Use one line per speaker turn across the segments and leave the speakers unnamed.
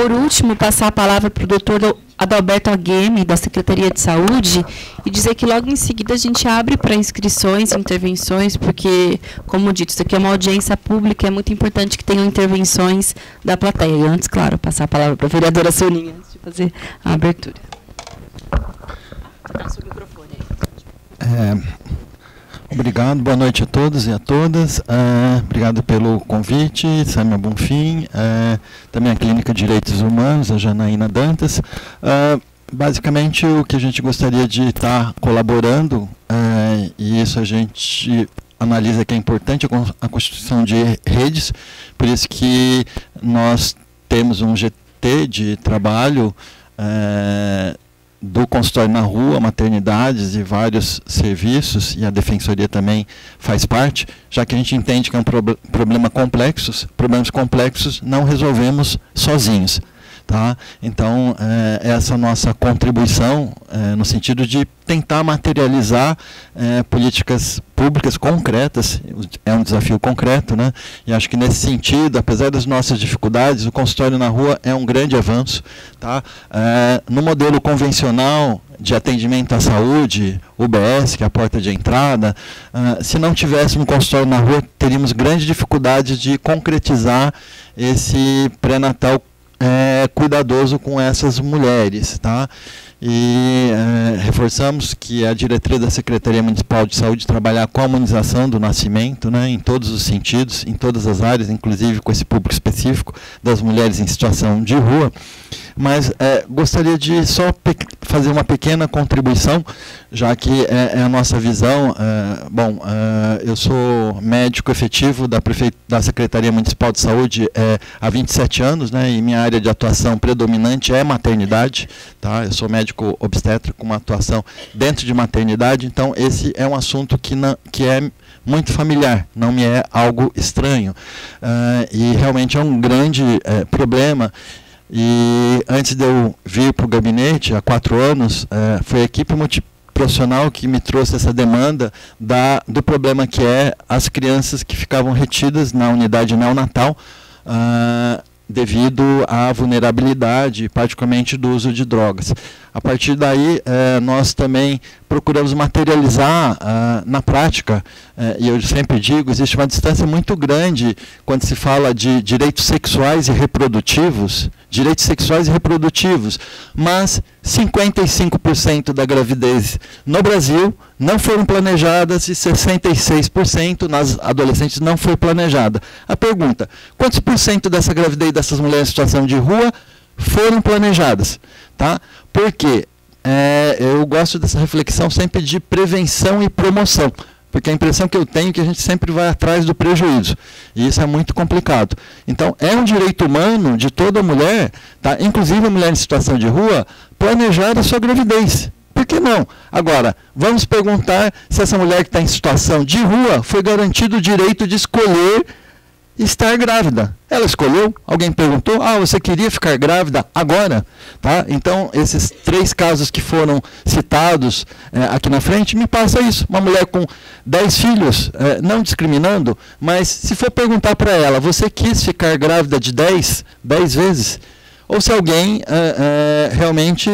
por último, passar a palavra para o doutor Adalberto Agueme, da Secretaria de Saúde, e dizer que logo em seguida a gente abre para inscrições, intervenções, porque, como dito, isso aqui é uma audiência pública, é muito importante que tenham intervenções da plateia. E antes, claro, passar a palavra para a vereadora Soninha, antes de fazer a abertura. Passa o microfone aí.
Obrigado, boa noite a todos e a todas. Obrigado pelo convite, Sâmia Bonfim, também a Clínica de Direitos Humanos, a Janaína Dantas. Basicamente, o que a gente gostaria de estar colaborando, e isso a gente analisa que é importante, a constituição de redes, por isso que nós temos um GT de trabalho do consultório na rua, maternidades e vários serviços, e a defensoria também faz parte, já que a gente entende que é um problema complexo, problemas complexos não resolvemos sozinhos. Tá? Então, essa nossa contribuição, no sentido de tentar materializar políticas públicas concretas, é um desafio concreto, né? E acho que nesse sentido, apesar das nossas dificuldades, o consultório na rua é um grande avanço. Tá? No modelo convencional de atendimento à saúde, UBS, que é a porta de entrada, se não tivéssemos um consultório na rua, teríamos grande dificuldade de concretizar esse pré-natal cuidadoso com essas mulheres, tá? E reforçamos que a diretoria da Secretaria Municipal de Saúde trabalhar com a humanização do nascimento, né, em todos os sentidos, em todas as áreas, inclusive com esse público específico das mulheres em situação de rua. Mas gostaria de só fazer uma pequena contribuição, já que é a nossa visão. Eu sou médico efetivo da Secretaria Municipal de Saúde há 27 anos, né, e minha área de atuação predominante é maternidade. Tá? Eu sou médico obstetra com uma atuação dentro de maternidade, então esse é um assunto que é muito familiar, não me é algo estranho. E realmente é um grande problema. E antes de eu vir para o gabinete, há 4 anos, foi a equipe multiprofissional que me trouxe essa demanda do problema que é as crianças que ficavam retidas na unidade neonatal devido à vulnerabilidade, particularmente do uso de drogas. A partir daí, nós também procuramos materializar na prática, e eu sempre digo, existe uma distância muito grande quando se fala de direitos sexuais e reprodutivos, mas 55% da gravidez no Brasil não foram planejadas e 66% nas adolescentes não foi planejada. A pergunta, quantos por cento dessa gravidez dessas mulheres em situação de rua foram planejadas? Tá? Porque eu gosto dessa reflexão sempre de prevenção e promoção, porque a impressão que eu tenho é que a gente sempre vai atrás do prejuízo, e isso é muito complicado. Então, é um direito humano de toda mulher, tá? Inclusive a mulher em situação de rua, planejar a sua gravidez. Por que não? Agora, vamos perguntar se essa mulher que está em situação de rua foi garantido o direito de escolher estar grávida. Ela escolheu? Alguém perguntou? Você queria ficar grávida agora? Tá? Então, esses 3 casos que foram citados aqui na frente, me passa isso. Uma mulher com 10 filhos, não discriminando, mas se for perguntar para ela, você quis ficar grávida de 10 vezes? Ou se alguém realmente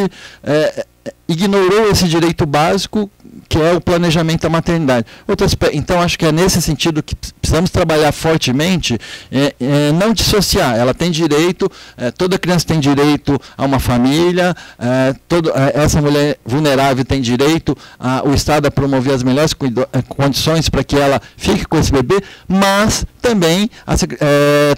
ignorou esse direito básico, que é o planejamento da maternidade. Então, acho que é nesse sentido que precisamos trabalhar fortemente, não dissociar. Ela tem direito, toda criança tem direito a uma família, essa mulher vulnerável tem direito o Estado a promover as melhores condições para que ela fique com esse bebê, mas também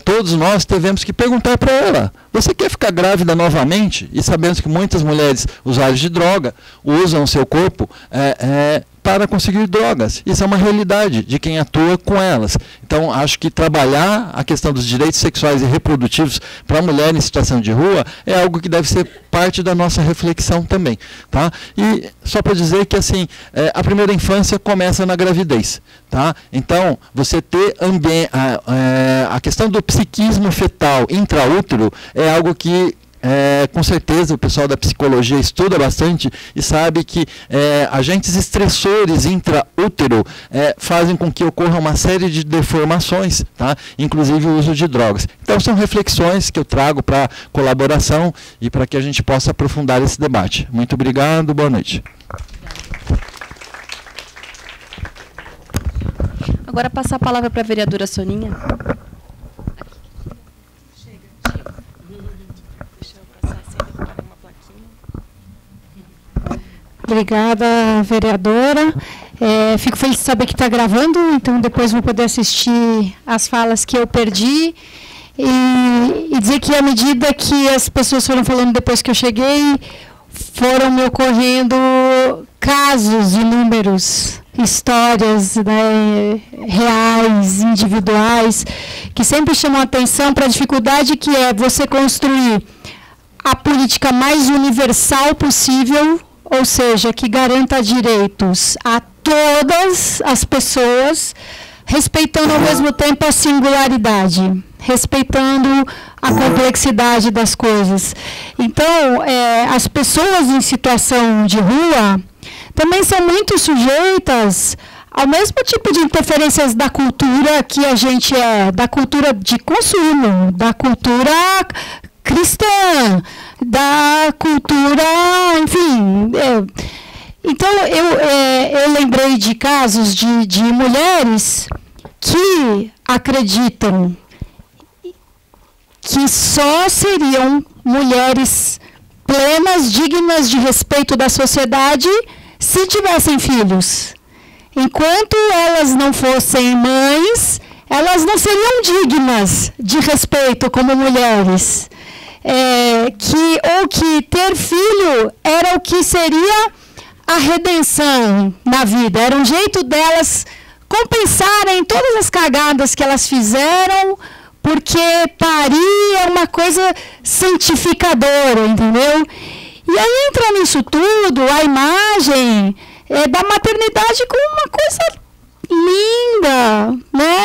todos nós devemos que perguntar para ela, você quer ficar grávida novamente? E sabemos que muitas mulheres usuárias de droga usam o seu corpo para conseguir drogas. Isso é uma realidade de quem atua com elas. Então, acho que trabalhar a questão dos direitos sexuais e reprodutivos para a mulher em situação de rua é algo que deve ser parte da nossa reflexão também. Tá? E só para dizer que assim, a primeira infância começa na gravidez. Tá? Então, você ter a questão do psiquismo fetal intraútero é algo que Com certeza o pessoal da psicologia estuda bastante e sabe que agentes estressores intraútero fazem com que ocorra uma série de deformações, tá? Inclusive o uso de drogas. Então são reflexões que eu trago para colaboração e para que a gente possa aprofundar esse debate. Muito obrigado, boa noite.
Agora passar a palavra para a vereadora Soninha.
Obrigada, vereadora. Fico feliz de saber que está gravando, então depois vou poder assistir as falas que eu perdi. E dizer que, à medida que as pessoas foram falando depois que eu cheguei, foram me ocorrendo casos inúmeros, histórias, né, reais, individuais, que sempre chamam a atenção para a dificuldade que é você construir a política mais universal possível, ou seja, que garanta direitos a todas as pessoas, respeitando ao mesmo tempo a singularidade, respeitando a complexidade das coisas. Então, as pessoas em situação de rua também são muito sujeitas ao mesmo tipo de interferências da cultura que a gente da cultura de consumo, da cultura cristã, da cultura, enfim. Então, eu lembrei de casos de mulheres que acreditam que só seriam mulheres plenas, dignas de respeito da sociedade, se tivessem filhos. Enquanto elas não fossem mães, elas não seriam dignas de respeito como mulheres. Ou que ter filho era o que seria a redenção na vida. Era um jeito delas compensarem todas as cagadas que elas fizeram, porque parir é uma coisa santificadora, entendeu? E aí entra nisso tudo a imagem da maternidade como uma coisa linda, né?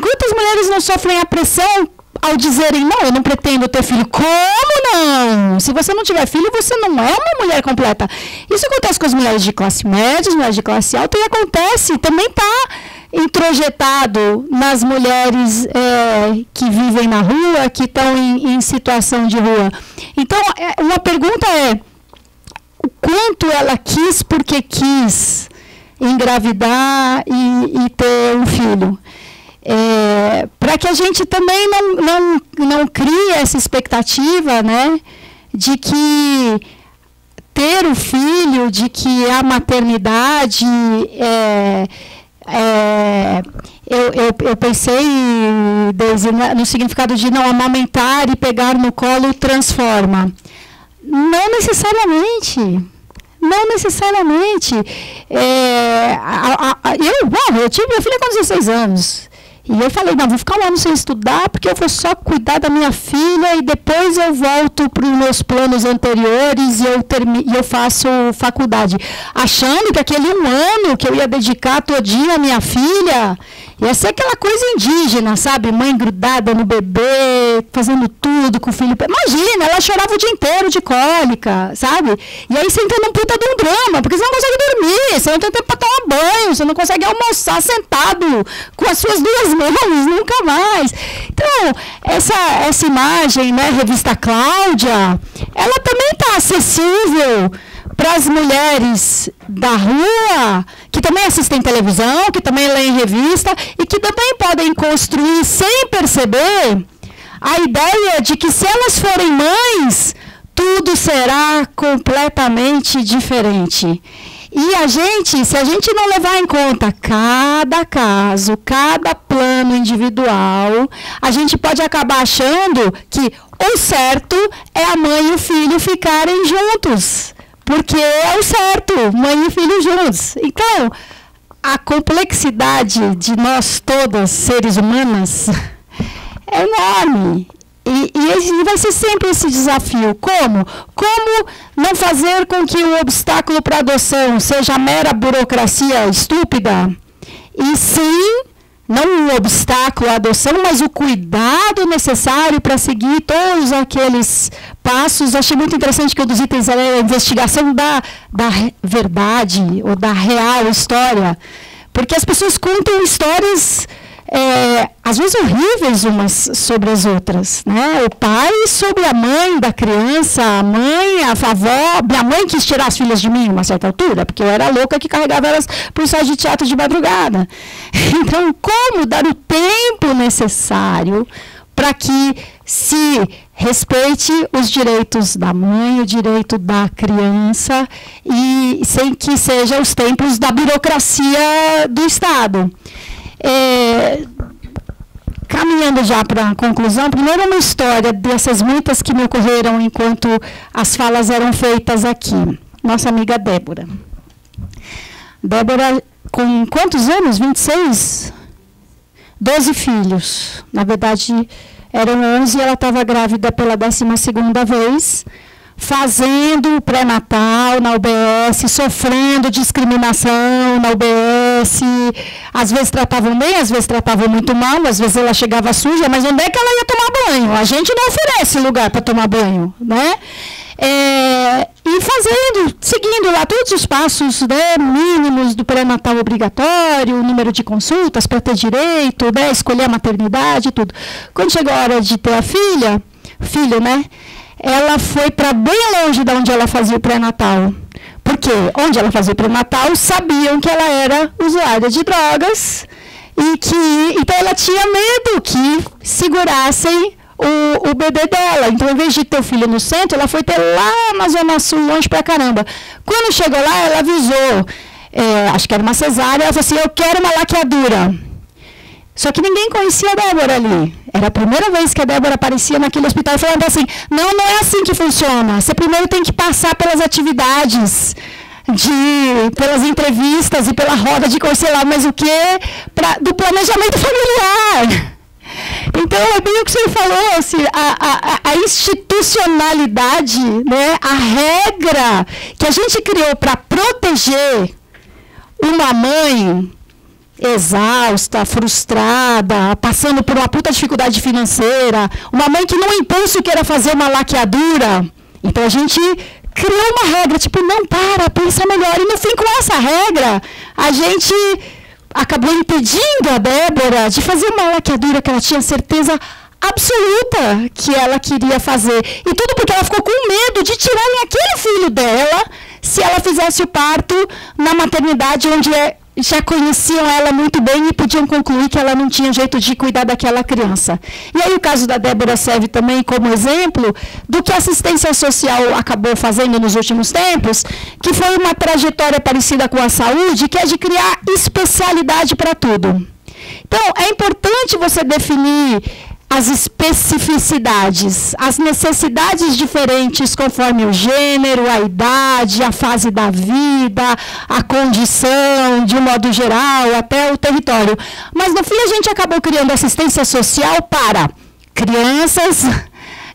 Quantas mulheres não sofrem a pressão ao dizerem, não, eu não pretendo ter filho? Como não? Se você não tiver filho, você não é uma mulher completa. Isso acontece com as mulheres de classe média, as mulheres de classe alta, e acontece, também está introjetado nas mulheres que vivem na rua, que estão em situação de rua. Então, uma pergunta o quanto ela quis porque quis engravidar e ter um filho? Para que a gente também não crie essa expectativa, né, de que ter o filho, de que a maternidade eu pensei, Deise, no significado de não amamentar e pegar no colo transforma. Não necessariamente. Não necessariamente. Eu tive minha filha com 16 anos. E eu falei, não, vou ficar um ano sem estudar, porque eu vou só cuidar da minha filha e depois eu volto para os meus planos anteriores e eu faço faculdade. Achando que aquele um ano que eu ia dedicar todinho à minha filha ia ser aquela coisa indígena, sabe? Mãe grudada no bebê, fazendo tudo com o filho. Imagina, ela chorava o dia inteiro de cólica, sabe? E aí você entra num puta de um drama, porque você não consegue dormir, você não tem tempo para tomar banho, você não consegue almoçar sentado com as suas duas mãos, nunca mais. Então, essa imagem, né, revista Cláudia, ela também está acessível para as mulheres da rua, que também assistem televisão, que também leem revista e que também podem construir, sem perceber, a ideia de que se elas forem mães, tudo será completamente diferente. E se a gente não levar em conta cada caso, cada plano individual, a gente pode acabar achando que o certo é a mãe e o filho ficarem juntos. Porque é o certo, mãe e filho juntos. Então, a complexidade de nós todas, seres humanos, é enorme. E vai ser sempre esse desafio. Como? Como não fazer com que o obstáculo para a adoção seja a mera burocracia estúpida? E sim, não um obstáculo à adoção, mas o cuidado necessário para seguir todos aqueles passos, achei muito interessante que um dos itens era a investigação da verdade ou da real história, porque as pessoas contam histórias às vezes horríveis umas sobre as outras, né? O pai sobre a mãe da criança, a mãe, a avó, minha mãe quis tirar as filhas de mim a uma certa altura, porque eu era louca que carregava elas para o ensaio de teatro de madrugada. Então, como dar o tempo necessário para que se respeite os direitos da mãe, o direito da criança, e sem que sejam os tempos da burocracia do Estado. Caminhando já para a conclusão, primeiro uma história dessas muitas que me ocorreram enquanto as falas eram feitas aqui. Nossa amiga Débora. Débora, com quantos anos? 26? 12 filhos. Na verdade, eram 11 e ela estava grávida pela 12ª vez, fazendo o pré-natal na UBS, sofrendo discriminação na UBS. Às vezes tratavam bem, às vezes tratavam muito mal, às vezes ela chegava suja, mas onde é que ela ia tomar banho? A gente não oferece lugar para tomar banho, né? E seguindo lá todos os passos, né, mínimos do pré-natal obrigatório, o número de consultas para ter direito, né, escolher a maternidade, tudo. Quando chegou a hora de ter a filho, né, ela foi para bem longe de onde ela fazia o pré-natal. Porque onde ela fazia o pré-natal, sabiam que ela era usuária de drogas e então ela tinha medo que segurassem o bebê dela. Então, em vez de ter o filho no centro, ela foi ter lá na Zona Sul, longe pra caramba. Quando chegou lá, ela avisou, acho que era uma cesárea, ela falou assim, eu quero uma laqueadura. Só que ninguém conhecia a Débora ali. Era a primeira vez que a Débora aparecia naquele hospital falando assim, não é assim que funciona. Você primeiro tem que passar pelas atividades, pelas entrevistas e pela roda de conhecer lá, mas o quê? Do planejamento familiar. Então, é bem o que você falou, assim, a institucionalidade, né, a regra que a gente criou para proteger uma mãe exausta, frustrada, passando por uma puta dificuldade financeira, uma mãe que no impulso queira fazer uma laqueadura. Então, a gente criou uma regra, tipo, não, pensa melhor. E, no fim, com essa regra, a gente acabou impedindo a Débora de fazer uma laqueadura que ela tinha certeza absoluta que ela queria fazer. E tudo porque ela ficou com medo de tirarem aquele filho dela se ela fizesse o parto na maternidade onde já conheciam ela muito bem e podiam concluir que ela não tinha jeito de cuidar daquela criança. E aí o caso da Débora serve também como exemplo do que a assistência social acabou fazendo nos últimos tempos, que foi uma trajetória parecida com a saúde, que é de criar especialidade para tudo. Então, é importante você definir as especificidades, as necessidades diferentes conforme o gênero, a idade, a fase da vida, a condição, de um modo geral, até o território. Mas, no fim, a gente acabou criando assistência social para crianças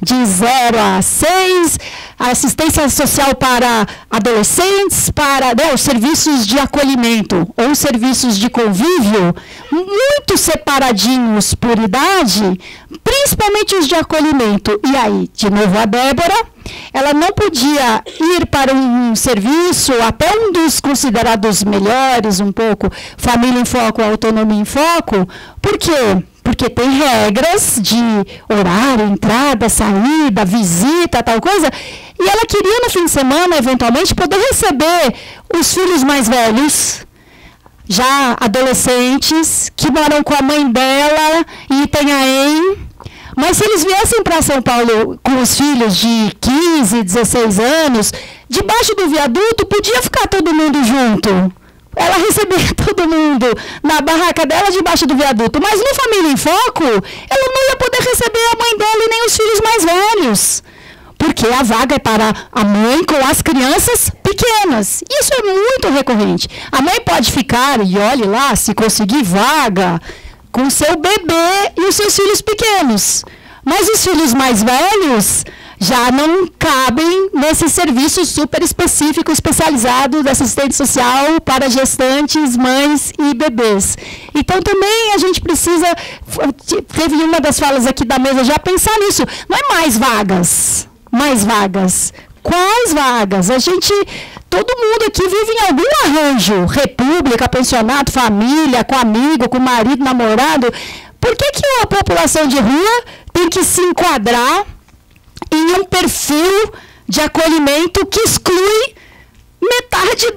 de 0 a 6, assistência social para adolescentes, para os serviços de acolhimento ou serviços de convívio, muito separadinhos por idade, principalmente os de acolhimento. E aí, de novo, a Débora, ela não podia ir para um serviço, até um dos considerados melhores, um pouco, Família em Foco, Autonomia em Foco. Por quê? Porque tem regras de horário, entrada, saída, visita, tal coisa. E ela queria, no fim de semana, eventualmente, poder receber os filhos mais velhos, já adolescentes, que moram com a mãe dela em Itanhaém. Mas se eles viessem para São Paulo com os filhos de 15, 16 anos, debaixo do viaduto, podia ficar todo mundo junto. Ela recebia todo mundo na barraca dela, debaixo do viaduto. Mas no Família em Foco, ela não ia poder receber a mãe dela e nem os filhos mais velhos. Porque a vaga é para a mãe com as crianças pequenas. Isso é muito recorrente. A mãe pode ficar, e olhe lá, se conseguir vaga, com o seu bebê e os seus filhos pequenos. Mas os filhos mais velhos já não cabem nesse serviço super específico, especializado da assistente social para gestantes, mães e bebês. Então, também a gente precisa, teve uma das falas aqui da mesa já, pensar nisso. Não é mais vagas, mais vagas. Quais vagas? Todo mundo aqui vive em algum arranjo, república, pensionato, família, com amigo, com marido, namorado. Por que a população de rua tem que se enquadrar em um perfil de acolhimento que exclui metade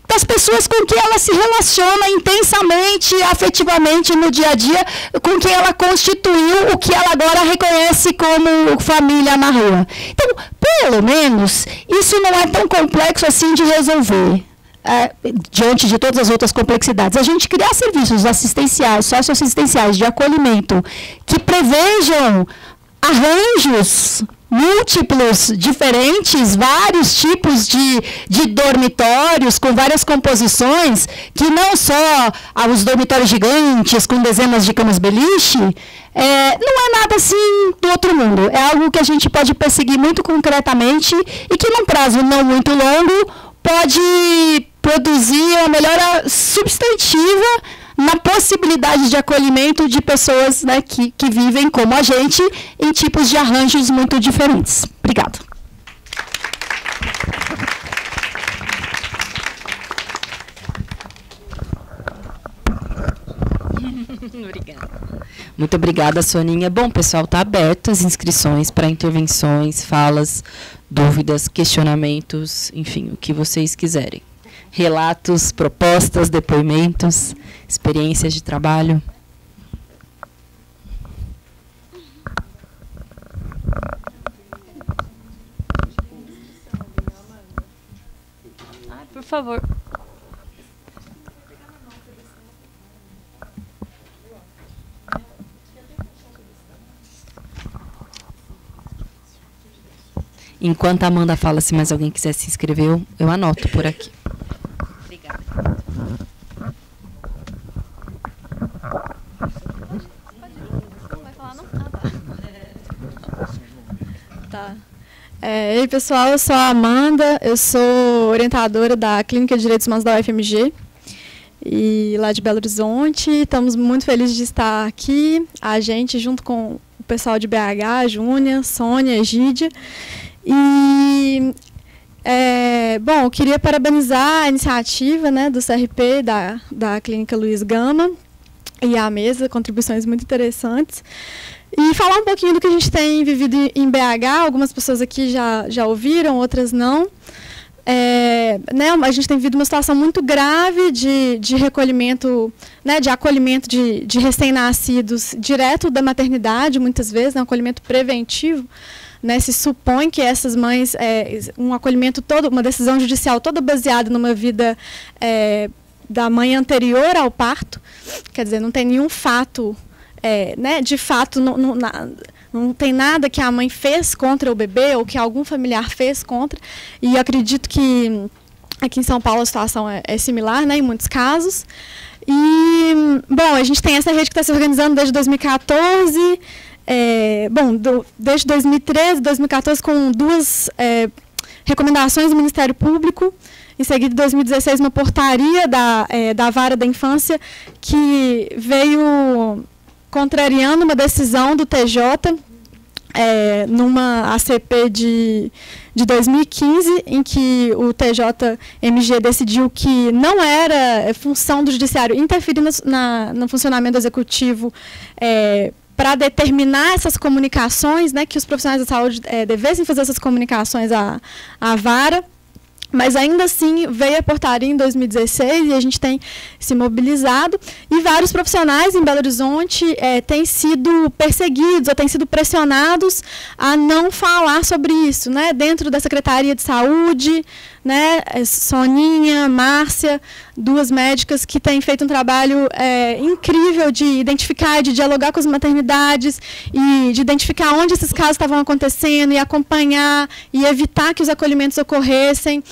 das pessoas com quem ela se relaciona intensamente, afetivamente no dia a dia, com quem ela constituiu o que ela agora reconhece como família na rua? Então, pelo menos, isso não é tão complexo assim de resolver. Diante de todas as outras complexidades, a gente criar serviços assistenciais, socioassistenciais de acolhimento que prevejam arranjos múltiplos, diferentes, vários tipos de dormitórios com várias composições, que não só os dormitórios gigantes com dezenas de camas beliche, não é nada assim do outro mundo. É algo que a gente pode perseguir muito concretamente e que, num prazo não muito longo, pode produzir uma melhora substantiva na possibilidade de acolhimento de pessoas, né, que vivem como a gente em tipos de arranjos muito diferentes. Obrigada.
Obrigada. Muito obrigada, Soninha. Bom, pessoal, está aberto as inscrições para intervenções, falas, dúvidas, questionamentos, enfim, o que vocês quiserem. Relatos, propostas, depoimentos, experiências de trabalho. Por favor. Enquanto a Amanda fala, se mais alguém quiser se inscrever, eu anoto por aqui. Obrigada.
Não vai falar, não? Tá. Ei, pessoal, eu sou a Amanda, eu sou orientadora da Clínica de Direitos Humanos da UFMG, e lá de Belo Horizonte. Estamos muito felizes de estar aqui, a gente, junto com o pessoal de BH, a Júnia, Sônia, Egídia. E, bom, eu queria parabenizar a iniciativa, né, do CRP, da Clínica Luiz Gama, e a mesa, contribuições muito interessantes. E falar um pouquinho do que a gente tem vivido em BH. Algumas pessoas aqui já ouviram, outras não. Né, a gente tem vivido uma situação muito grave de recolhimento, né, de acolhimento de recém-nascidos direto da maternidade, muitas vezes, né, um acolhimento preventivo. Né, se supõe que essas mães, um acolhimento todo, uma decisão judicial toda baseada numa vida da mãe anterior ao parto, quer dizer, não tem nenhum fato, né, de fato, não tem nada que a mãe fez contra o bebê ou que algum familiar fez contra, e eu acredito que aqui em São Paulo a situação é similar, né, em muitos casos. E, bom, a gente tem essa rede que está se organizando desde 2014, desde 2013, 2014, com duas recomendações do Ministério Público. Em seguida, em 2016, uma portaria da Vara da Infância que veio contrariando uma decisão do TJ numa ACP de 2015, em que o TJMG decidiu que não era função do Judiciário interferir no funcionamento do Executivo para determinar essas comunicações, né, que os profissionais da saúde devessem fazer essas comunicações à Vara. Mas ainda assim veio a portaria em 2016 e a gente tem se mobilizado, e vários profissionais em Belo Horizonte têm sido perseguidos ou têm sido pressionados a não falar sobre isso, né? Dentro da Secretaria de Saúde, né? Soninha, Márcia, duas médicas que têm feito um trabalho incrível de identificar, de dialogar com as maternidades e de identificar onde esses casos estavam acontecendo e acompanhar e evitar que os acolhimentos ocorressem.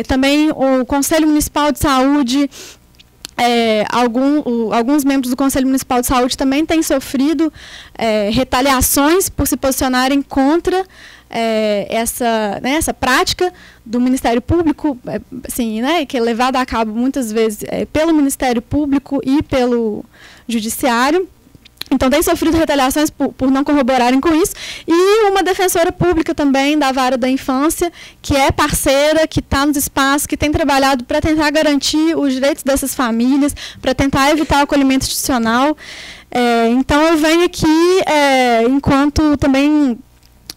Também o Conselho Municipal de Saúde, alguns membros do Conselho Municipal de Saúde também têm sofrido retaliações por se posicionarem contra essa prática do Ministério Público, assim, né, que é levada a cabo muitas vezes pelo Ministério Público e pelo Judiciário. Então, tem sofrido retaliações por não corroborarem com isso. E uma defensora pública também da Vara da Infância, que é parceira, que está nos espaços, que tem trabalhado para tentar garantir os direitos dessas famílias, para tentar evitar o acolhimento institucional. Então, eu venho aqui, enquanto também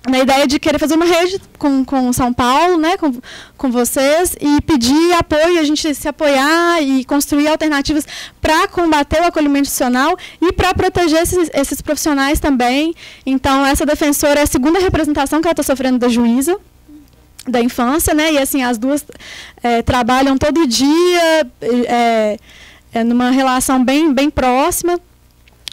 na ideia de querer fazer uma rede com São Paulo, né, com vocês, e pedir apoio, a gente se apoiar e construir alternativas para combater o acolhimento institucional e para proteger esses profissionais também. Então, essa defensora é a segunda representação que ela está sofrendo da juíza da infância, né, e assim, as duas trabalham todo dia, numa relação bem próxima.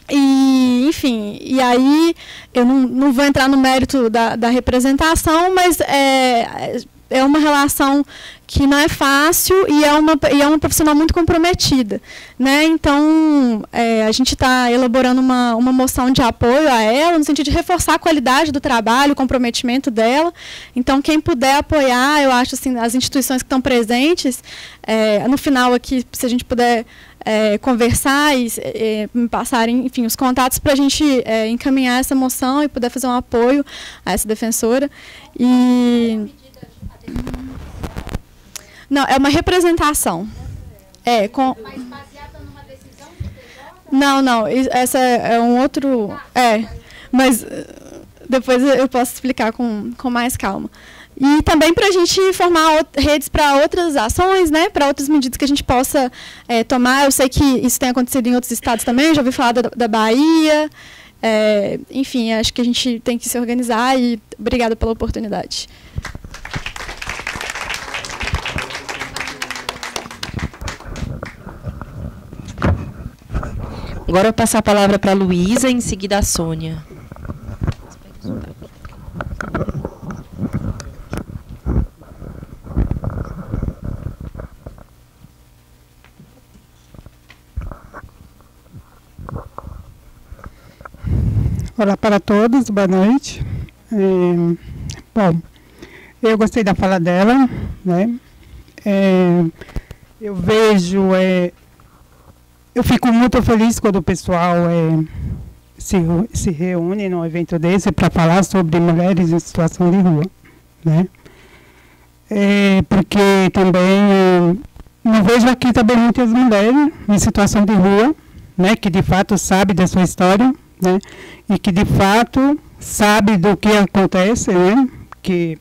E, enfim, e aí eu não vou entrar no mérito da representação, mas é uma relação que não é fácil e é uma profissional muito comprometida, né? Então, a gente está elaborando uma moção de apoio a ela, no sentido de reforçar a qualidade do trabalho, o comprometimento dela. Então, quem puder apoiar, eu acho, assim, as instituições que estão presentes, no final aqui, se a gente puder conversar e me passarem, enfim, os contatos para a gente encaminhar essa moção e poder fazer um apoio a essa defensora. Não, é uma representação. Mas baseada numa decisão do TJ? Não, essa é um outro... mas depois eu posso explicar com mais calma. E também para a gente formar redes para outras ações, né, para outras medidas que a gente possa tomar. Eu sei que isso tem acontecido em outros estados também, já ouvi falar da Bahia. Enfim, acho que a gente tem que se organizar e obrigada pela oportunidade.
Agora eu vou passar a palavra para a Luísa, em seguida a Sônia.
Olá para todos, boa noite. Bom, eu gostei da fala dela, né? Eu vejo, eu fico muito feliz quando o pessoal se reúne num evento desse para falar sobre mulheres em situação de rua, né? Porque também não vejo aqui também muitas mulheres em situação de rua, né? Que de fato sabe da sua história, né? E que de fato sabe do que acontece, né? Que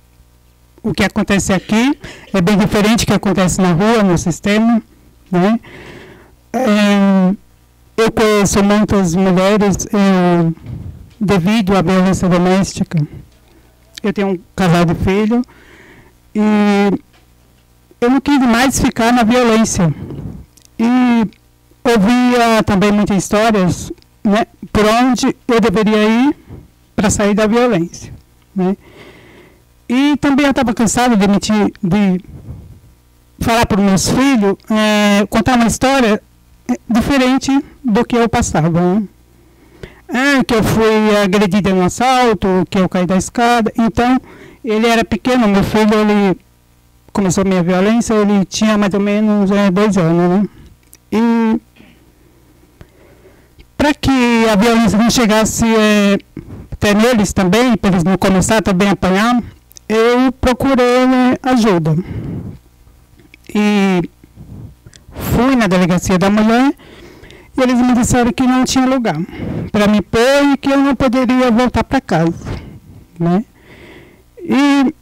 o que acontece aqui é bem diferente do que acontece na rua, no sistema, né? Eu conheço muitas mulheres devido à violência doméstica. Eu tenho um casal de filho e eu não quis mais ficar na violência. E ouvia também muitas histórias, né, por onde eu deveria ir para sair da violência, né? E também eu estava cansada de falar para os meus filhos, contar uma história diferente do que eu passava, né? Que eu fui agredida em um assalto, que eu caí da escada. Então, ele era pequeno, meu filho, ele começou a minha violência, ele tinha mais ou menos 2 anos, né? E para que a violência não chegasse até neles também, para eles não começarem também a apanhar, eu procurei ajuda. E fui na delegacia da mulher e eles me disseram que não tinha lugar para me pôr e que eu não poderia voltar para casa, né? E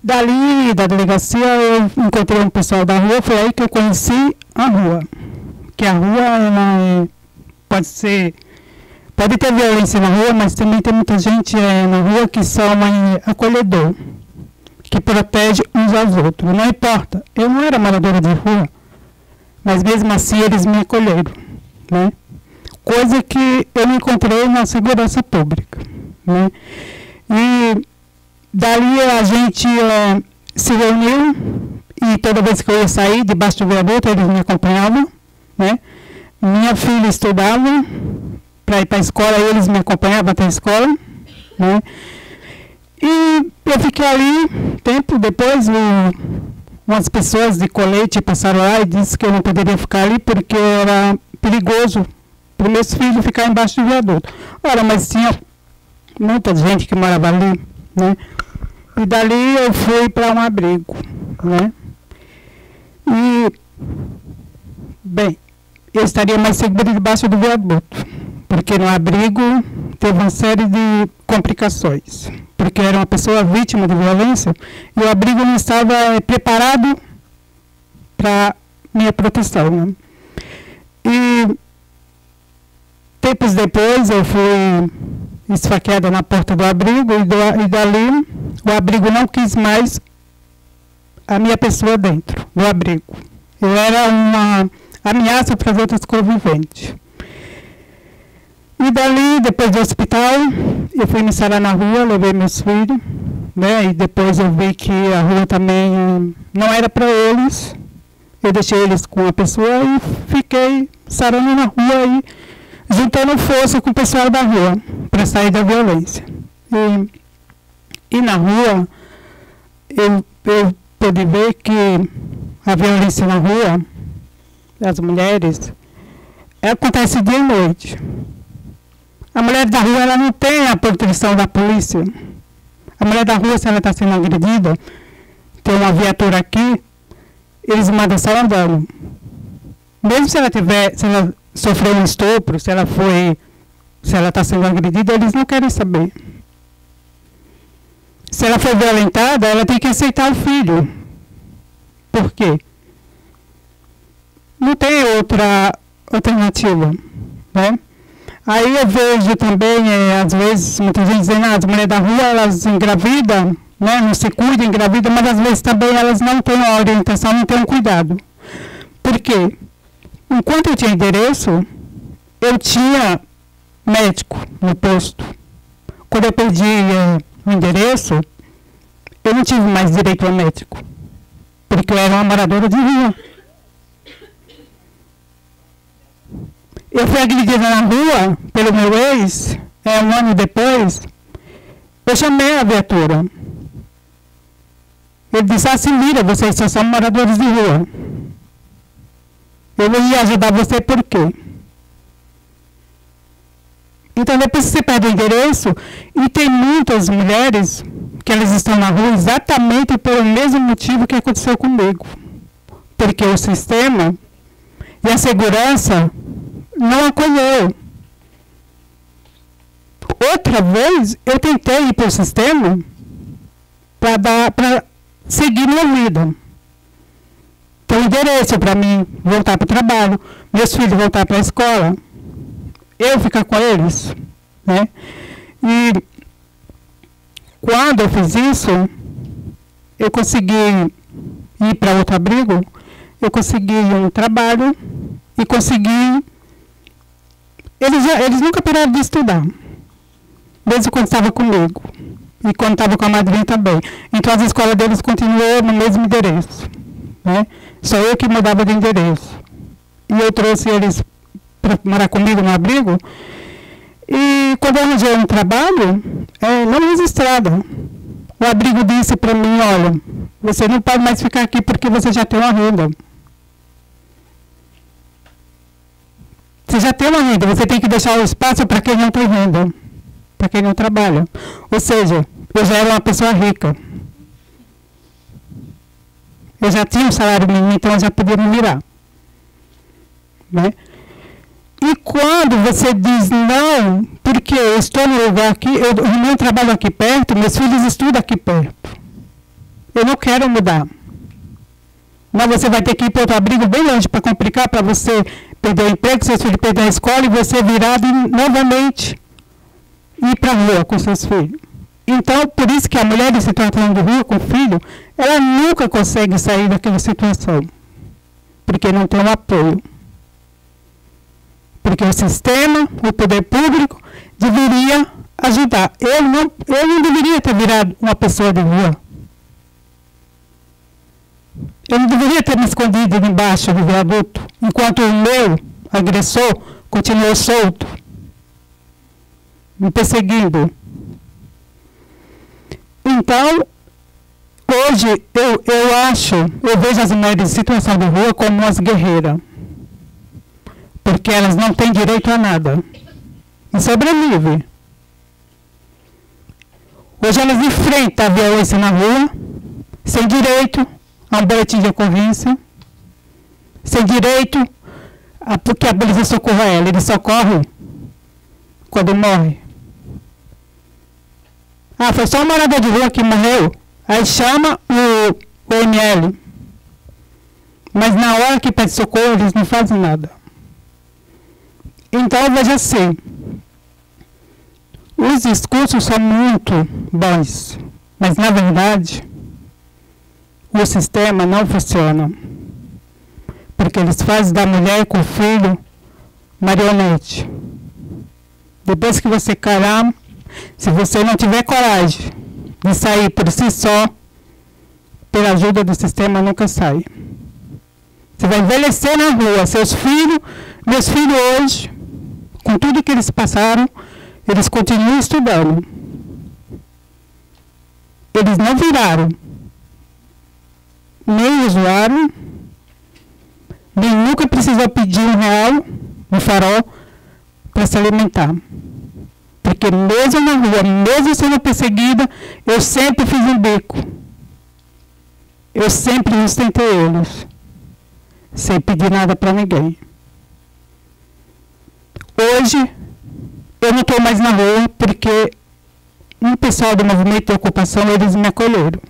dali, da delegacia, eu encontrei um pessoal da rua, foi aí que eu conheci a rua. Que a rua, ela pode ter violência na rua, mas também tem muita gente na rua que são acolhedor, que protege uns aos outros. Não importa, eu não era moradora de rua, mas mesmo assim eles me acolheram, né? Coisa que eu não encontrei na segurança pública, né? E dali a gente se reuniu e toda vez que eu ia sair debaixo do viaduto eles me acompanhavam, né? Minha filha estudava para ir para a escola e eles me acompanhavam até a escola, né? E eu fiquei ali, tempo depois, umas pessoas de colete passaram lá e disseram que eu não poderia ficar ali porque era perigoso para os meus filhos ficarem embaixo do viaduto. Ora, mas tinha muita gente que morava ali, né? E dali eu fui para um abrigo, né? E, bem, eu estaria mais segura debaixo do viaduto, porque no abrigo teve uma série de complicações, porque era uma pessoa vítima de violência e o abrigo não estava preparado para minha proteção, né? E tempos depois eu fui esfaqueada na porta do abrigo e dali o abrigo não quis mais a minha pessoa dentro do abrigo. Eu era uma ameaça para as outras conviventes. E dali, depois do hospital, eu fui me sarar na rua, levei meus filhos, né? E depois eu vi que a rua também não era para eles. Eu deixei eles com a pessoa e fiquei sarando na rua e juntando força com o pessoal da rua para sair da violência. E na rua, eu pude ver que a violência na rua, das mulheres, acontece dia e noite. A mulher da rua, ela não tem a proteção da polícia. A mulher da rua, se ela está sendo agredida, tem uma viatura aqui, eles mandam sair andando. Mesmo se ela sofreu um estupro, se ela está sendo agredida, eles não querem saber. Se ela foi violentada, ela tem que aceitar o filho. Por quê? Não tem outra alternativa, né? Aí eu vejo também, às vezes, muita gente dizendo, as mulheres da rua, elas engravidam, né? Não se cuidam, engravidam, mas às vezes também elas não têm a orientação, não têm o cuidado. Por quê? Enquanto eu tinha endereço, eu tinha médico no posto. Quando eu perdi o endereço, eu não tive mais direito a médico, porque eu era uma moradora de rua. Eu fui agredida na rua pelo meu ex, um ano depois, eu chamei a viatura. Ele disse, se vira, vocês só são moradores de rua. Eu vou ajudar você por quê? Então, depois que você perde o endereço, e tem muitas mulheres que elas estão na rua exatamente pelo mesmo motivo que aconteceu comigo. Porque o sistema e a segurança não acolheu. Outra vez, eu tentei ir para o sistema para seguir minha vida. Ter um endereço para mim voltar para o trabalho, meus filhos voltar para a escola, eu ficar com eles, né? E quando eu fiz isso, eu consegui ir para outro abrigo, eu consegui um trabalho e consegui... Eles nunca pararam de estudar, desde quando estava comigo e quando estava com a madrinha também. Então as escolas deles continuou no mesmo endereço, né? Só eu que mudava de endereço. E eu trouxe eles para morar comigo no abrigo. E quando eu arranjei um trabalho, não registrado, o abrigo disse para mim, olha, você não pode mais ficar aqui porque você já tem uma renda. Você já tem uma renda, você tem que deixar o espaço para quem não tem renda, para quem não trabalha. Ou seja, eu já era uma pessoa rica. Eu já tinha um salário mínimo, então eu já podia me virar, né? E quando você diz não, porque eu estou no lugar aqui, eu não trabalho aqui perto, meus filhos estudam aqui perto, eu não quero mudar. Mas você vai ter que ir para outro abrigo bem longe para complicar, para você perder o emprego, seus filhos perder a escola e você virado novamente ir para a rua com seus filhos. Então, por isso que a mulher em situação de rua com filho, ela nunca consegue sair daquela situação, porque não tem um apoio. Porque o sistema, o poder público, deveria ajudar. Eu não deveria ter virado uma pessoa de rua. Eu não deveria ter me escondido embaixo do viaduto, enquanto o meu agressor continuou solto, me perseguindo. Então, hoje, eu vejo as mulheres em situação de rua como umas guerreiras. porque elas não têm direito a nada. E sobrevivem. Hoje elas enfrentam a violência na rua, sem direito a um boletim de ocorrência, sem direito a porque a polícia socorra ela. Eles socorrem quando morre. Ah, foi só um morador de rua que morreu. Aí chama o ML. Mas na hora que pede socorro, eles não fazem nada. Então, veja assim. Os discursos são muito bons. Mas, na verdade, o sistema não funciona. Porque eles fazem da mulher com o filho marionete. Depois que você calar, se você não tiver coragem de sair por si só, pela ajuda do sistema nunca sai. Você vai envelhecer na rua. Seus filhos, meus filhos hoje, com tudo que eles passaram, eles continuam estudando. Eles não viraram nem usuário, nem nunca precisou pedir R$1 no farol para se alimentar. Porque mesmo na rua, mesmo sendo perseguida, eu sempre fiz um bico. Eu sempre sustentei eles. Sem pedir nada para ninguém. Hoje, eu não estou mais na rua porque um pessoal do movimento de ocupação, eles me acolheram.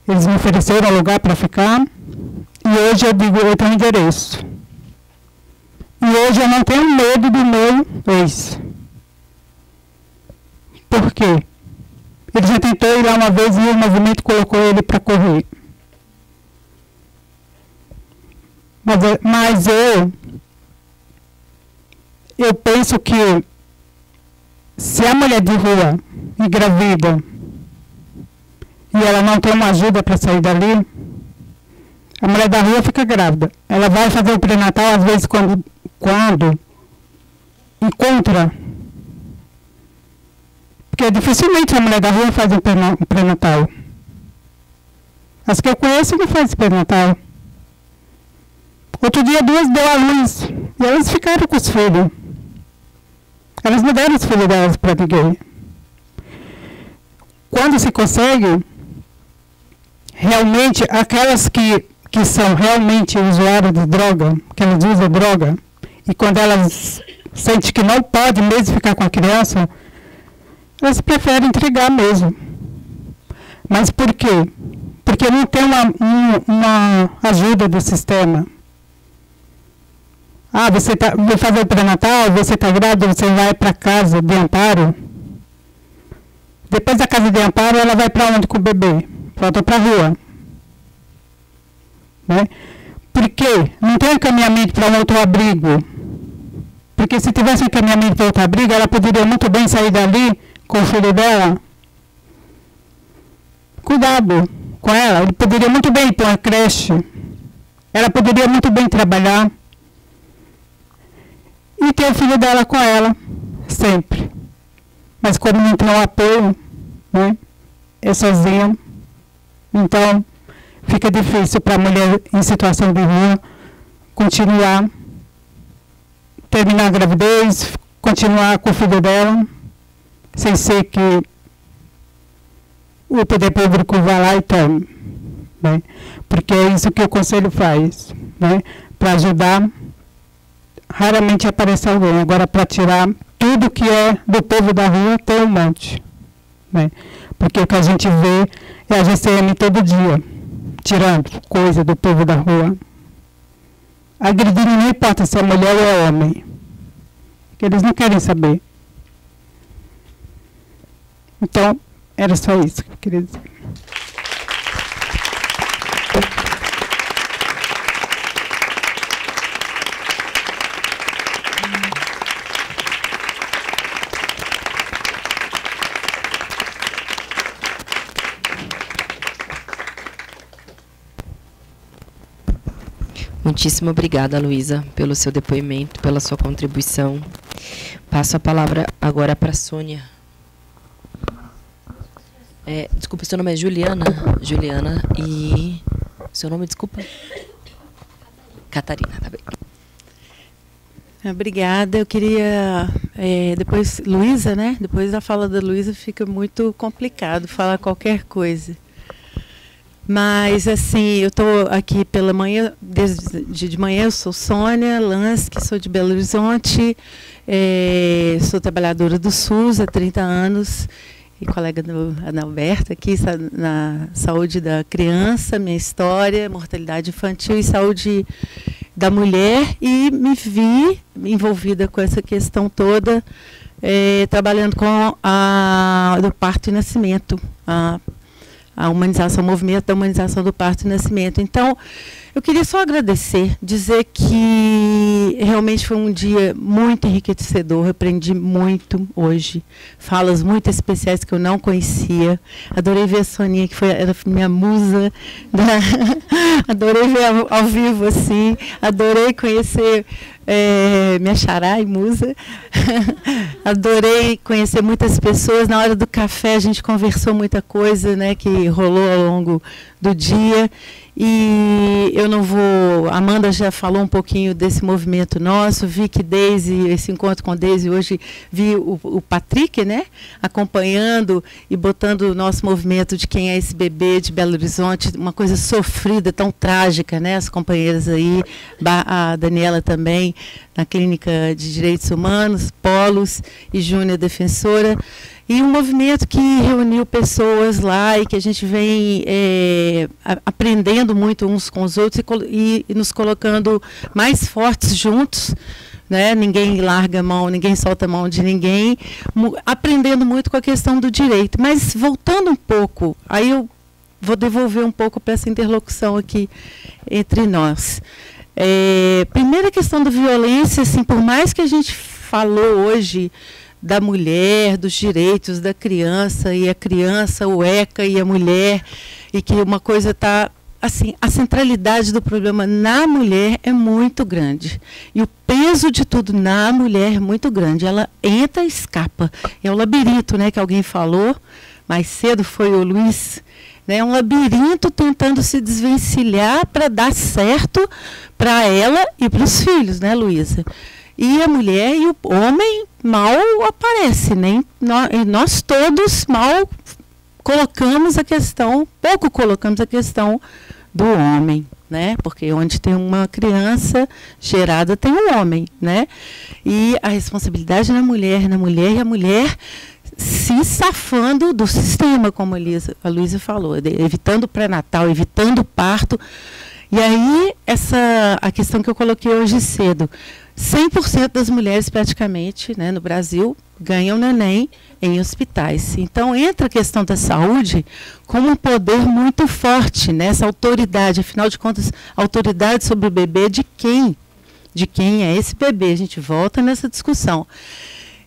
Eles me ofereceram um lugar para ficar e hoje eu digo, eu tenho endereço. E hoje eu não tenho medo do meu ex. Por quê? Ele já tentou ir lá uma vez e o movimento colocou ele para correr. Mas eu penso que se a mulher de rua engravida e ela não tem uma ajuda para sair dali, a mulher da rua fica grávida. Ela vai fazer o pré-natal, às vezes, quando encontra. Porque dificilmente a mulher da rua faz um pré-natal. As que eu conheço não fazem pré-natal. Outro dia, 2 deu à luz. E elas ficaram com os filhos. Elas não deram os filhos delas para ninguém. Quando se consegue, realmente, aquelas que são realmente usuárias de droga, que elas usam droga, e quando elas sentem que não pode mesmo ficar com a criança, elas preferem entregar mesmo. Mas por quê? Porque não tem uma ajuda do sistema. Ah, vou fazer o pré-natal, você está grávida, você vai para a casa de amparo. Depois da casa de amparo, ela vai para onde com o bebê? Volta para a rua. Né? Por quê? Não tem encaminhamento para um outro abrigo. Porque se tivesse um encaminhamento para outro abrigo, ela poderia muito bem sair dali com o filho dela. Cuidado com ela. Ele poderia muito bem ir para uma creche. Ela poderia muito bem trabalhar. E ter o filho dela com ela, sempre. Mas como não tem um apoio, né, é sozinha, então fica difícil para a mulher em situação de rua continuar, terminar a gravidez, continuar com o filho dela, sem ser que o poder público vá lá e tome. Né, porque é isso que o Conselho faz, né, para ajudar. Raramente aparece alguém. Agora, para tirar tudo que é do povo da rua, tem um monte. Né? Porque o que a gente vê é a GCM todo dia, tirando coisa do povo da rua. Agredindo, não importa se é mulher ou é homem. Porque eles não querem saber. Então, era só isso que eu queria dizer.
Muitíssimo obrigada, Luísa, pelo seu depoimento, pela sua contribuição. Passo a palavra agora para a Sônia. Desculpa, seu nome é Juliana? Juliana, e... Seu nome, desculpa? Catarina, tá bem.
Obrigada. Eu queria, depois, Luísa, né? Depois da fala da Luísa fica muito complicado falar qualquer coisa. Mas, assim, eu estou aqui pela manhã, desde de manhã eu sou Sônia Lansky, sou de Belo Horizonte, sou trabalhadora do SUS há 30 anos, e colega do Adalberto aqui, na saúde da criança, minha história, mortalidade infantil e saúde da mulher, e me vi envolvida com essa questão toda, trabalhando com do parto e nascimento, a humanização, o movimento da humanização do parto e nascimento. Então, eu queria só agradecer, dizer que realmente foi um dia muito enriquecedor, eu aprendi muito hoje, falas muito especiais que eu não conhecia, adorei ver a Soninha, que era minha musa, adorei ver ao vivo, assim, adorei conhecer minha xará e musa, adorei conhecer muitas pessoas, na hora do café a gente conversou muita coisa, né, que rolou ao longo do dia. E eu não vou... A Amanda já falou um pouquinho desse movimento nosso, vi que Deise, esse encontro com Deise, hoje vi o Patrick, né, acompanhando e botando o nosso movimento de Quem é esse bebê de Belo Horizonte, uma coisa sofrida, tão trágica, né, as companheiras aí, a Daniela também, na Clínica de Direitos Humanos, Polos e Júnior Defensora. E um movimento que reuniu pessoas lá e que a gente vem aprendendo muito uns com os outros e nos colocando mais fortes juntos, né? Ninguém larga a mão, ninguém solta a mão de ninguém, aprendendo muito com a questão do direito. Mas voltando um pouco, aí eu vou devolver um pouco para essa interlocução aqui entre nós. Primeira questão da violência, assim, por mais que a gente falou hoje da mulher, dos direitos da criança, e a criança, o ECA e a mulher, e que uma coisa está, assim, a centralidade do problema na mulher é muito grande. E o peso de tudo na mulher é muito grande. Ela entra e escapa. É o labirinto, né, que alguém falou, mais cedo foi o Luiz, né, um labirinto tentando se desvencilhar para dar certo para ela e para os filhos, né, Luísa? E a mulher e o homem mal aparece, nem nós todos mal colocamos a questão, pouco colocamos a questão do homem, né? Porque onde tem uma criança gerada tem um homem, né? E a responsabilidade na mulher e a mulher se safando do sistema, como a Luísa falou, evitando o pré-natal, evitando o parto. E aí, a questão que eu coloquei hoje cedo, 100% das mulheres praticamente, né, no Brasil ganham neném em hospitais. Então entra a questão da saúde como um poder muito forte, né, essa autoridade, afinal de contas, autoridade sobre o bebê de quem? De quem é esse bebê? A gente volta nessa discussão.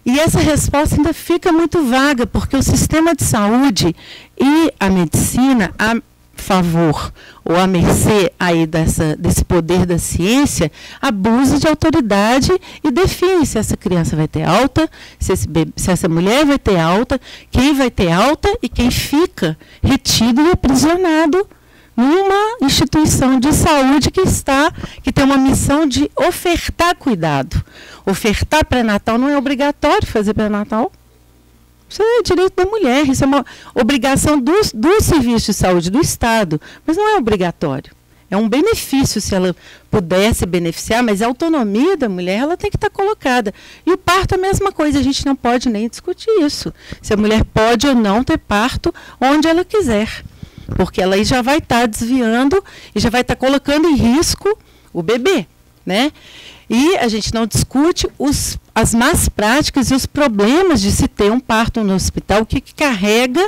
E essa resposta ainda fica muito vaga, porque o sistema de saúde e a medicina, a favor ou à mercê aí desse poder da ciência, abusa de autoridade e define se essa criança vai ter alta, se essa mulher vai ter alta, quem vai ter alta e quem fica retido e aprisionado numa instituição de saúde que tem uma missão de ofertar cuidado. Ofertar pré-natal não é obrigatório fazer pré-natal. Isso é direito da mulher, isso é uma obrigação do serviço de saúde do Estado, mas não é obrigatório. É um benefício se ela pudesse beneficiar, mas a autonomia da mulher ela tem que estar colocada. E o parto é a mesma coisa, a gente não pode nem discutir isso. Se a mulher pode ou não ter parto onde ela quiser, porque ela aí já vai estar desviando e já vai estar colocando em risco o bebê, né? E a gente não discute as más práticas e os problemas de se ter um parto no hospital, o que carrega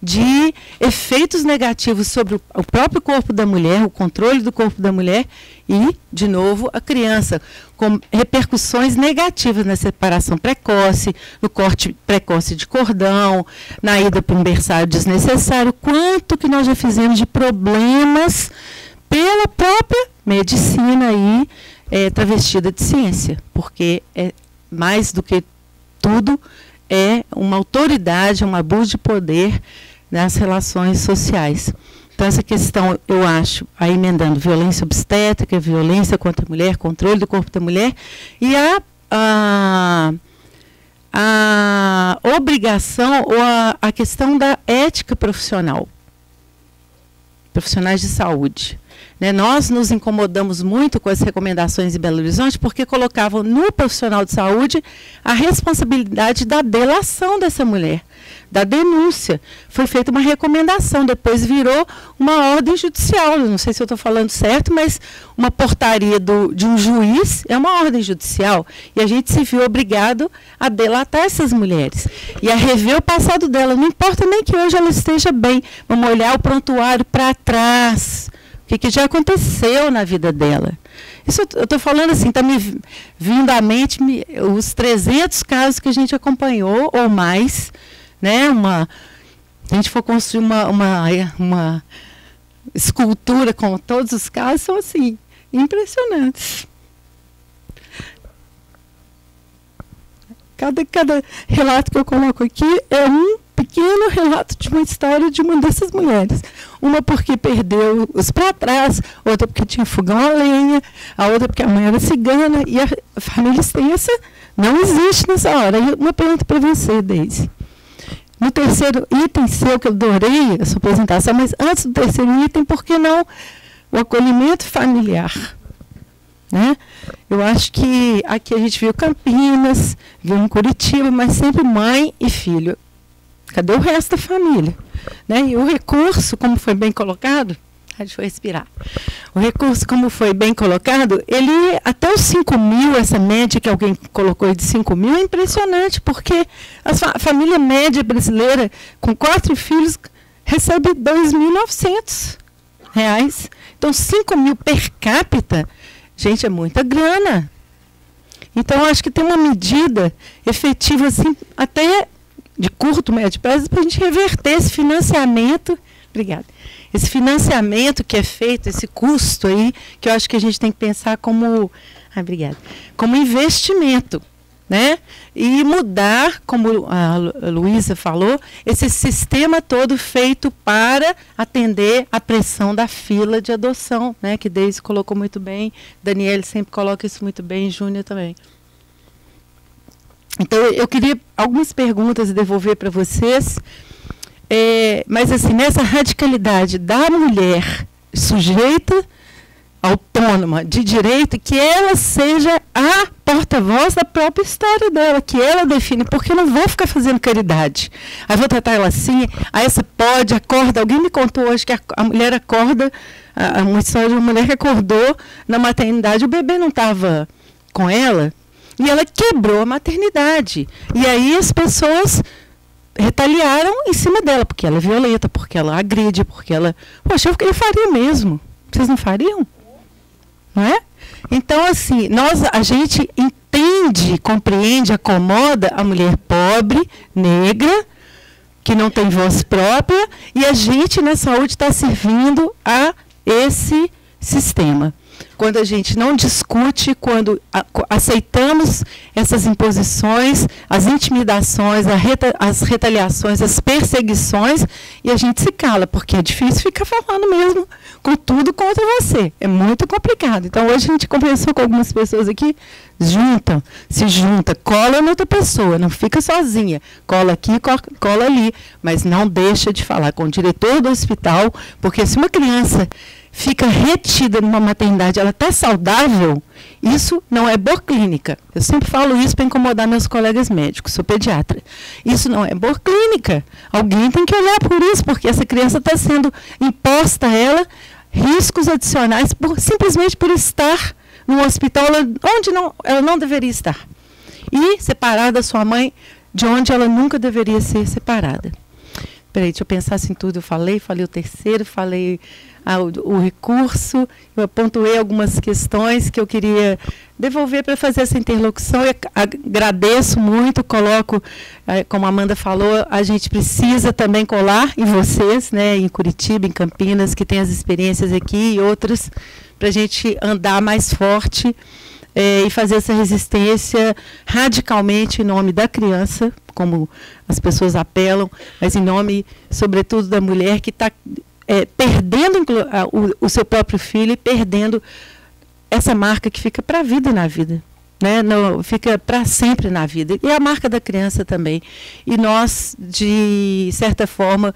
de efeitos negativos sobre o próprio corpo da mulher, o controle do corpo da mulher e, de novo, a criança, com repercussões negativas na separação precoce, no corte precoce de cordão, na ida para um berçário desnecessário. Quanto que nós já fizemos de problemas pela própria medicina aí, travestida de ciência, porque mais do que tudo é uma autoridade, um abuso de poder nas relações sociais. Então, essa questão, eu acho, aí emendando violência obstétrica, violência contra a mulher, controle do corpo da mulher, e a obrigação ou a questão da ética profissional, profissionais de saúde. Né? Nós nos incomodamos muito com as recomendações em Belo Horizonte porque colocavam no profissional de saúde a responsabilidade da delação dessa mulher, da denúncia. Foi feita uma recomendação, depois virou uma ordem judicial. Não sei se eu estou falando certo, mas uma portaria de um juiz é uma ordem judicial. E a gente se viu obrigado a delatar essas mulheres e a rever o passado dela. Não importa nem que hoje ela esteja bem, vamos olhar o prontuário para trás. O que já aconteceu na vida dela. Isso eu estou falando assim, está me vindo à mente os 300 casos que a gente acompanhou, ou mais, né? Se a gente for construir uma escultura com todos os casos, são assim, impressionantes. Cada relato que eu coloco aqui é um pequeno relato de uma história de uma dessas mulheres. Uma porque perdeu os para trás, outra porque tinha fogão a lenha, a outra porque a mãe era cigana, e a família extensa não existe nessa hora. E uma pergunta para você, Deise. No terceiro item seu, que eu adorei a sua apresentação, mas antes do terceiro item, por que não o acolhimento familiar? Né? Eu acho que aqui a gente viu Campinas, viu em Curitiba, mas sempre mãe e filho. Cadê o resto da família? Né? E o recurso, como foi bem colocado, deixa eu respirar. O recurso, como foi bem colocado, ele até os 5 mil, essa média que alguém colocou aí de 5 mil, é impressionante, porque a família média brasileira, com 4 filhos, recebe R$ 2.900. Então, 5 mil per capita, gente, é muita grana. Então, eu acho que tem uma medida efetiva, assim, até de curto, médio prazo, para a gente reverter esse financiamento. Obrigada. Esse financiamento que é feito, esse custo aí, que eu acho que a gente tem que pensar como, obrigada, como investimento, né? E mudar, como a Luísa falou, esse sistema todo feito para atender a pressão da fila de adoção, né? Que Deise colocou muito bem, Daniele sempre coloca isso muito bem, Júnior também. Então, eu queria algumas perguntas devolver para vocês, mas assim, nessa radicalidade da mulher sujeita, autônoma, de direito, que ela seja a porta-voz da própria história dela, que ela define, porque eu não vou ficar fazendo caridade. Aí vou tratar ela assim, aí essa pode, acorda. Alguém me contou hoje que a mulher acorda, uma história de uma mulher que acordou na maternidade, o bebê não estava com ela, e ela quebrou a maternidade. E aí as pessoas retaliaram em cima dela, porque ela é violenta, porque ela agride, porque ela... Poxa, eu faria mesmo. Vocês não fariam? Não é? Então, assim, a gente entende, compreende, acomoda a mulher pobre, negra, que não tem voz própria, e a gente na saúde está servindo a esse sistema. Quando a gente não discute, quando aceitamos essas imposições, as intimidações, as retaliações, as perseguições, e a gente se cala, porque é difícil ficar falando mesmo com tudo contra você. É muito complicado. Então, hoje a gente conversou com algumas pessoas aqui, se junta, cola na outra pessoa, não fica sozinha. Cola aqui, cola ali, mas não deixa de falar com o diretor do hospital, porque se uma criança fica retida numa maternidade, ela está saudável, isso não é boa clínica. Eu sempre falo isso para incomodar meus colegas médicos, sou pediatra. Isso não é boa clínica. Alguém tem que olhar por isso, porque essa criança está sendo imposta a ela riscos adicionais simplesmente por estar num hospital onde ela não deveria estar. E separada da sua mãe, de onde ela nunca deveria ser separada. Peraí, deixa eu pensar assim tudo. Eu falei o terceiro, falei o recurso, eu pontuei algumas questões que eu queria devolver para fazer essa interlocução. Eu agradeço muito, coloco, como a Amanda falou, a gente precisa também colar em vocês, né, em Curitiba, em Campinas, que tem as experiências aqui e outras, para a gente andar mais forte e fazer essa resistência radicalmente em nome da criança, como as pessoas apelam, mas em nome, sobretudo, da mulher que está perdendo o seu próprio filho e perdendo essa marca que fica para a vida na vida. Né? Não, fica para sempre na vida. E a marca da criança também. E nós, de certa forma,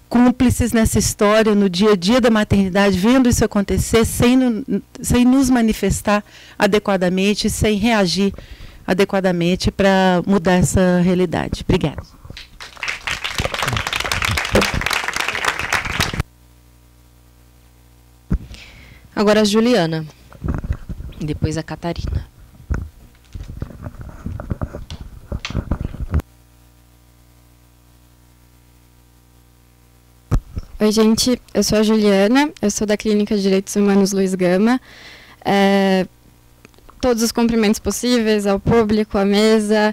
cúmplices nessa história, no dia a dia da maternidade, vendo isso acontecer, sem nos manifestar adequadamente, sem reagir adequadamente para mudar essa realidade. Obrigada.
Agora a Juliana, e depois a Catarina.
Oi, gente, eu sou a Juliana, eu sou da Clínica de Direitos Humanos Luiz Gama. Todos os cumprimentos possíveis ao público, à mesa.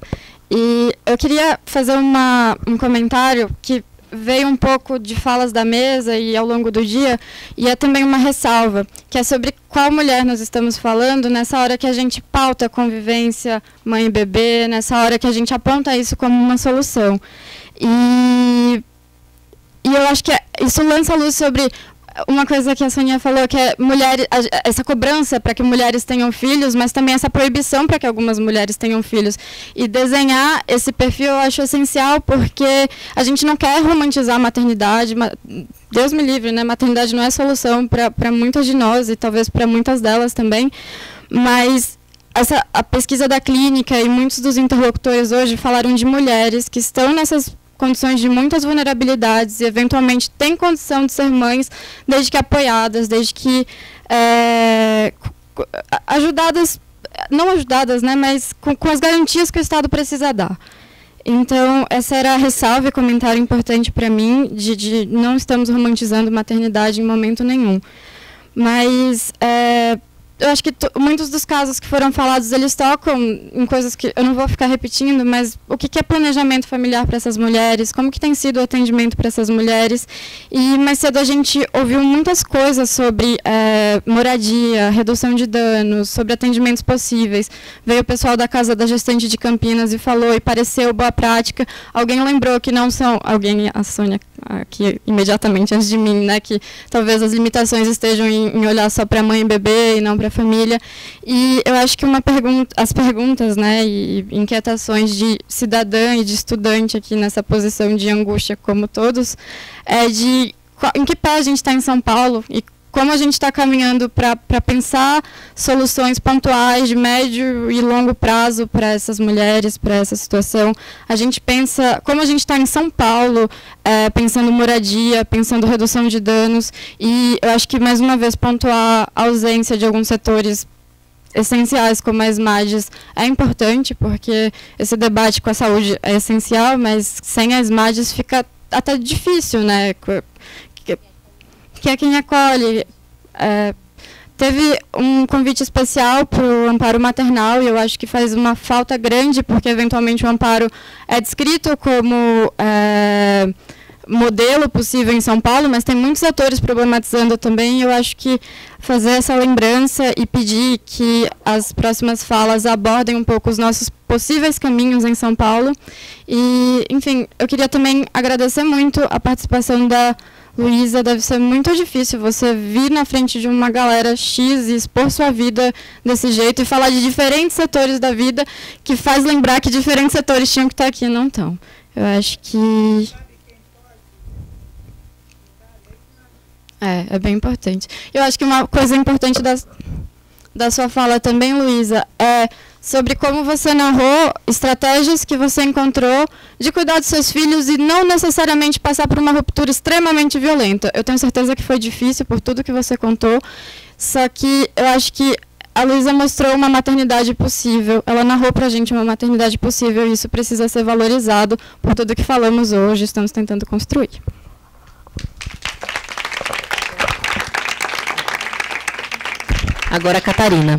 E eu queria fazer um comentário que veio um pouco de falas da mesa e ao longo do dia, e é também uma ressalva, que é sobre qual mulher nós estamos falando nessa hora que a gente pauta a convivência mãe e bebê, nessa hora que a gente aponta isso como uma solução. E eu acho que isso lança a luz sobre uma coisa que a Sonia falou, que é essa cobrança para que mulheres tenham filhos, mas também essa proibição para que algumas mulheres tenham filhos. E desenhar esse perfil eu acho essencial, porque a gente não quer romantizar a maternidade. Deus me livre, né? Maternidade não é solução para muitas de nós e talvez para muitas delas também. Mas a pesquisa da clínica e muitos dos interlocutores hoje falaram de mulheres que estão nessas condições de muitas vulnerabilidades e eventualmente têm condição de ser mães, desde que apoiadas, desde que ajudadas, não ajudadas, né, mas com as garantias que o Estado precisa dar. Então, essa era a ressalva e comentário importante para mim, de não estamos romantizando maternidade em momento nenhum. Mas eu acho que muitos dos casos que foram falados, eles tocam em coisas que eu não vou ficar repetindo, mas o que é planejamento familiar para essas mulheres, como que tem sido o atendimento para essas mulheres. E mais cedo a gente ouviu muitas coisas sobre moradia, redução de danos, sobre atendimentos possíveis. Veio o pessoal da Casa da Gestante de Campinas e falou, e pareceu boa prática. Alguém lembrou que não são... a Sônia aqui imediatamente antes de mim, né, que talvez as limitações estejam em olhar só para mãe e bebê e não para a família. E eu acho que as perguntas, né, e inquietações de cidadã e de estudante aqui nessa posição de angústia, como todos, é de em que pé a gente está em São Paulo e como a gente está caminhando para pensar soluções pontuais de médio e longo prazo para essas mulheres, para essa situação. A gente pensa, como a gente está em São Paulo, pensando moradia, pensando redução de danos, e eu acho que, mais uma vez, pontuar a ausência de alguns setores essenciais, como as SMADs, é importante, porque esse debate com a saúde é essencial, mas sem as SMADs fica até difícil, né? Que é quem acolhe. Teve um convite especial para o amparo maternal, e eu acho que faz uma falta grande, porque eventualmente o amparo é descrito como modelo possível em São Paulo, mas tem muitos atores problematizando também, e eu acho que fazer essa lembrança e pedir que as próximas falas abordem um pouco os nossos possíveis caminhos em São Paulo. E, enfim, eu queria também agradecer muito a participação da Luísa. Deve ser muito difícil você vir na frente de uma galera X e expor sua vida desse jeito e falar de diferentes setores da vida, que faz lembrar que diferentes setores tinham que estar aqui e não estão. Eu acho que é bem importante. Eu acho que uma coisa importante da sua fala também, Luísa, é sobre como você narrou estratégias que você encontrou de cuidar dos seus filhos e não necessariamente passar por uma ruptura extremamente violenta. Eu tenho certeza que foi difícil por tudo que você contou, só que eu acho que a Luísa mostrou uma maternidade possível, ela narrou pra gente uma maternidade possível, e isso precisa ser valorizado por tudo que falamos hoje, estamos tentando construir.
Agora a Catarina.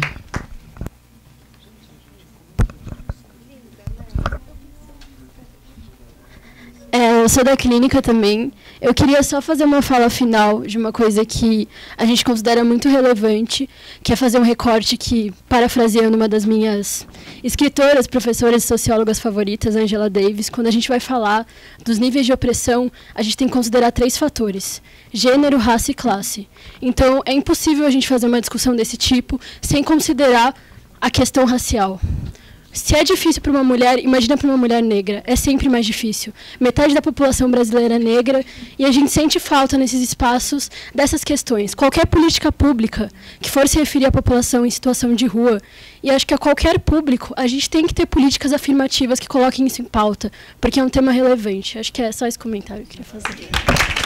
eu sou da clínica também. Eu queria só fazer uma fala final de uma coisa que a gente considera muito relevante, que é fazer um recorte que, parafraseando uma das minhas escritoras, professoras e sociólogas favoritas, Angela Davis, quando a gente vai falar dos níveis de opressão, a gente tem que considerar 3 fatores: gênero, raça e classe. Então, é impossível a gente fazer uma discussão desse tipo sem considerar a questão racial. Se é difícil para uma mulher, imagina para uma mulher negra. É sempre mais difícil. Metade da população brasileira é negra e a gente sente falta nesses espaços dessas questões. Qualquer política pública que for se referir à população em situação de rua, e acho que a qualquer público, a gente tem que ter políticas afirmativas que coloquem isso em pauta, porque é um tema relevante. Acho que é só esse comentário que eu queria fazer.